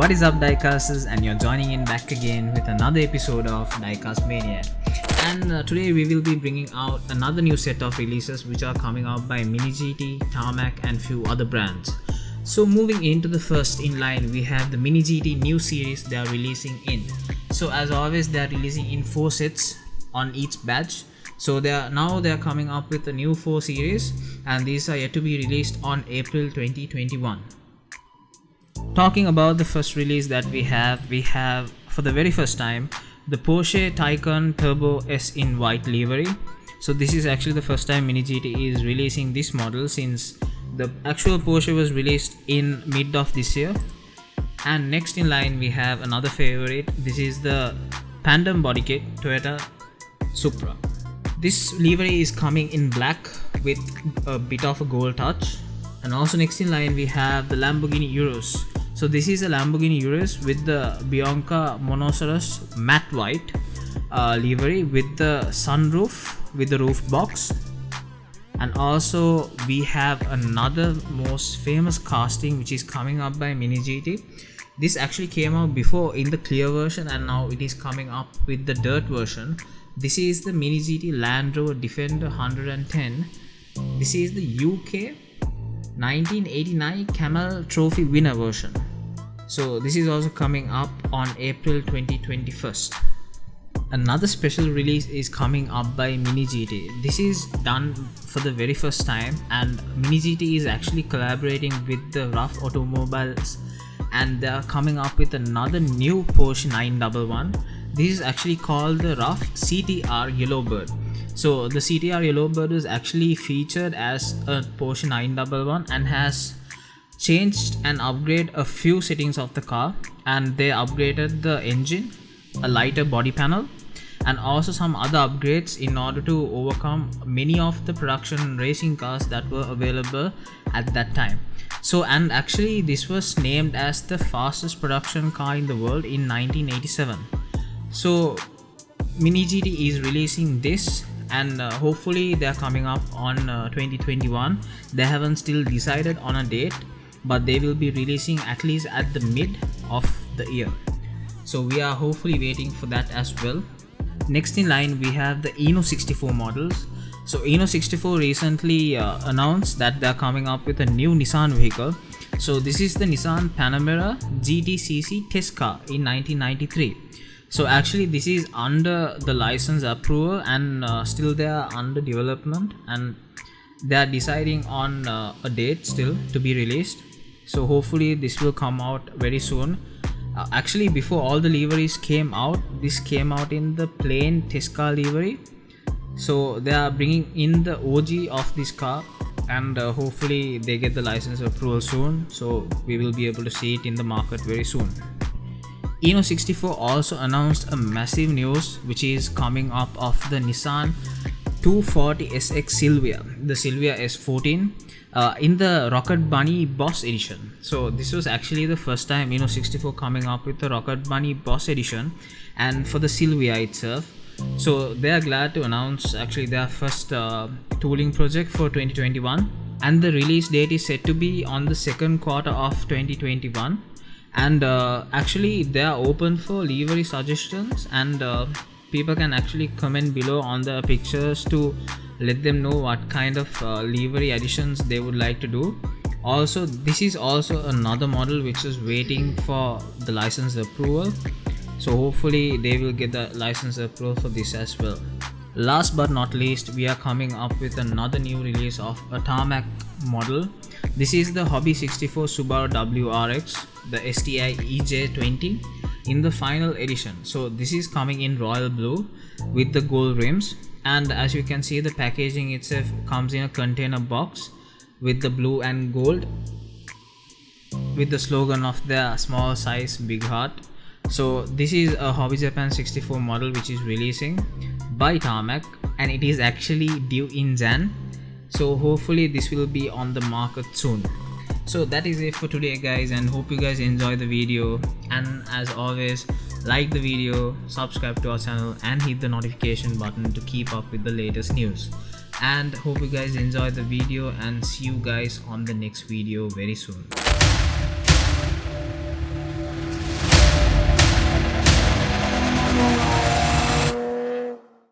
What is up, Diecasters, and you're joining in back again with another episode of Diecast Maniac. And today we will be bringing out another new set of releases which are coming out by Minigt, Tarmac and few other brands. So moving into the first in line, we have the Minigt new series they are releasing in. So as always, they are releasing in 4 sets on each batch. So they are coming up with a new 4 series, and these are yet to be released on April 2021. Talking about the first release that we have for the very first time the Porsche Taycan Turbo S in white livery. So this is actually the first time Minigt is releasing this model, since the actual Porsche was released in mid of this year. And next in line we have another favorite. This is the Tandem body kit Toyota Supra. This livery is coming in black with a bit of a gold touch. And also next in line we have the Lamborghini Urus. So this is a Lamborghini Urus with the Bianca Monoceros matte white livery with the sunroof with the roof box. And also we have another most famous casting which is coming up by Minigt. This actually came out before in the clear version, and now it is coming up with the dirt version. This is the Minigt Land Rover Defender 110. This is the UK 1989 Camel Trophy winner version. So this is also coming up on April 2021. Another special release is coming up by Minigt. This is done for the very first time, and Minigt is actually collaborating with the Rough Automobiles, and they are coming up with another new Porsche 911. This is actually called the Rough CTR Yellowbird. So the CTR Yellowbird is actually featured as a Porsche 911 and has changed and upgraded a few settings of the car, and they upgraded the engine, a lighter body panel, and also some other upgrades in order to overcome many of the production racing cars that were available at that time. So, and actually this was named as the fastest production car in the world in 1987. So Minigt is releasing this, and hopefully they are coming up on 2021. They haven't still decided on a date, but they will be releasing at least at the mid of the year. So we are hopefully waiting for that as well. Next in line we have the Inno64 models. So Inno64 recently announced that they are coming up with a new Nissan vehicle. So this is the Nissan Panamera GTCC test car in 1993. So actually this is under the license approval, and still they are under development, and they are deciding on a date still to be released. So hopefully this will come out very soon. Actually before all the liveries came out, this came out in the plain test car livery. So they are bringing in the OG of this car, and hopefully they get the license approval soon, so we will be able to see it in the market very soon. Inno64 also announced a massive news which is coming up of the Nissan 240SX Silvia, the Silvia S14 in the Rocket Bunny Boss Edition. So this was actually the first time Inno64 coming up with the Rocket Bunny Boss Edition, and for the Silvia itself. So they are glad to announce actually their first tooling project for 2021, and the release date is set to be on the second quarter of 2021. And actually they are open for livery suggestions, and people can actually comment below on the pictures to let them know what kind of livery additions they would like to do. Also, this is also another model which is waiting for the license approval, so hopefully they will get the license approval for this as well. Last but not least, we are coming up with another new release of a Tarmac model. This is the Hobby 64 Subaru WRX, the STI EJ20 in the final edition. So this is coming in royal blue with the gold rims, and as you can see the packaging itself comes in a container box with the blue and gold with the slogan of the small size big heart. So this is a Hobby Japan 64 model which is releasing by Tarmac, and it is actually due in Jan. So hopefully this will be on the market soon. So that is it for today guys, and hope you guys enjoy the video, and as always like the video, subscribe to our channel and hit the notification button to keep up with the latest news. And hope you guys enjoy the video, and see you guys on the next video very soon.